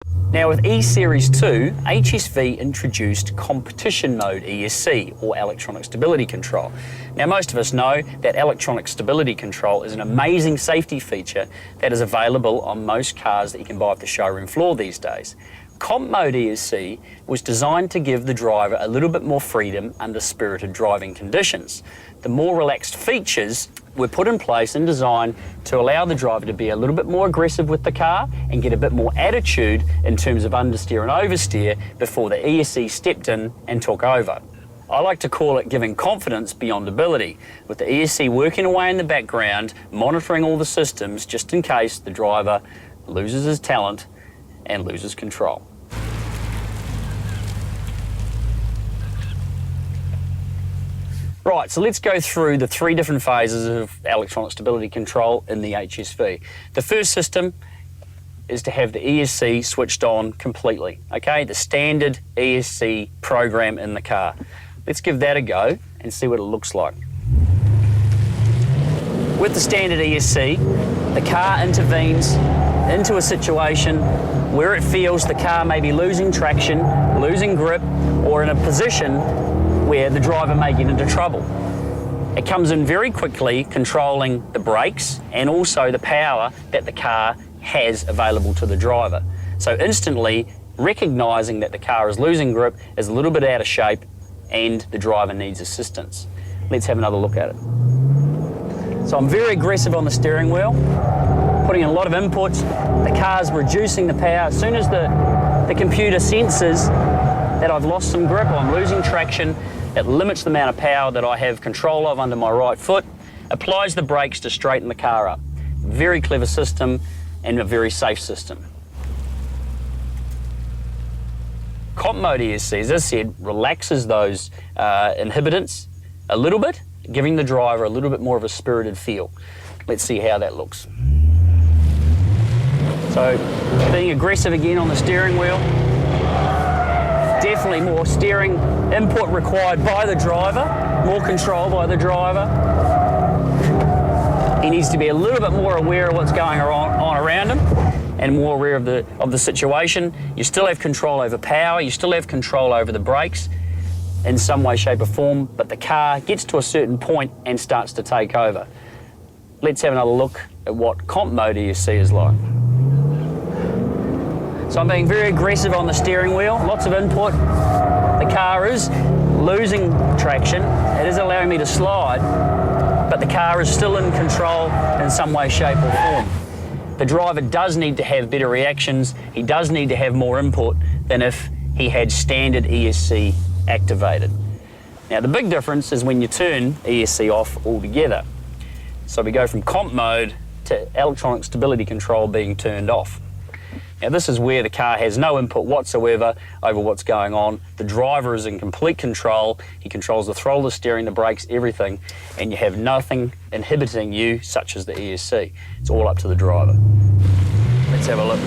Now with E-Series 2, HSV introduced competition mode ESC, or electronic stability control. Now most of us know that electronic stability control is an amazing safety feature that is available on most cars that you can buy off the showroom floor these days. Comp mode ESC was designed to give the driver a little bit more freedom under spirited driving conditions. The more relaxed features were put in place and designed to allow the driver to be a little bit more aggressive with the car and get a bit more attitude in terms of understeer and oversteer before the ESC stepped in and took over. I like to call it giving confidence beyond ability, with the ESC working away in the background, monitoring all the systems just in case the driver loses his talent and loses control. Right, so let's go through the three different phases of electronic stability control in the HSV. The first system is to have the ESC switched on completely, okay? The standard ESC program in the car. Let's give that a go and see what it looks like. With the standard ESC, the car intervenes into a situation where it feels the car may be losing traction, losing grip, or in a position where the driver may get into trouble. It comes in very quickly, controlling the brakes and also the power that the car has available to the driver. So instantly recognizing that the car is losing grip, is a little bit out of shape, and the driver needs assistance. Let's have another look at it. So I'm very aggressive on the steering wheel, putting in a lot of inputs. The car's reducing the power. As soon as the computer senses that I've lost some grip, I'm losing traction, it limits the amount of power that I have control of under my right foot, applies the brakes to straighten the car up. Very clever system and a very safe system. Comp mode ESC, as I said, relaxes those inhibitants a little bit, giving the driver a little bit more of a spirited feel. Let's see how that looks. So, being aggressive again on the steering wheel, definitely more steering input required by the driver, more control by the driver. He needs to be a little bit more aware of what's going on around him and more aware of the situation. You still have control over power, you still have control over the brakes in some way, shape or form, but the car gets to a certain point and starts to take over. Let's have another look at what comp mode ESC is like. So I'm being very aggressive on the steering wheel, lots of input. The car is losing traction. It is allowing me to slide, but the car is still in control in some way, shape or form. The driver does need to have better reactions. He does need to have more input than if he had standard ESC activated. Now the big difference is when you turn ESC off altogether. So we go from comp mode to electronic stability control being turned off. Now this is where the car has no input whatsoever over what's going on. The driver is in complete control. He controls the throttle, the steering, the brakes, everything, and you have nothing inhibiting you, such as the ESC. It's all up to the driver. Let's have a look.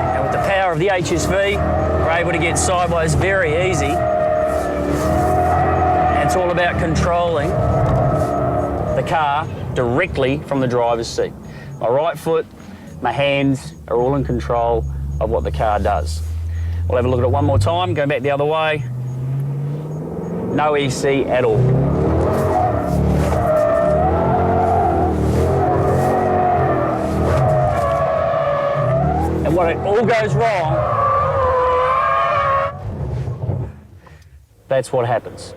Now with the power of the HSV, we're able to get sideways very easy. And it's all about controlling the car directly from the driver's seat. My right foot, my hands are all in control of what the car does. We'll have a look at it one more time, go back the other way. No ESC at all. And when it all goes wrong, that's what happens.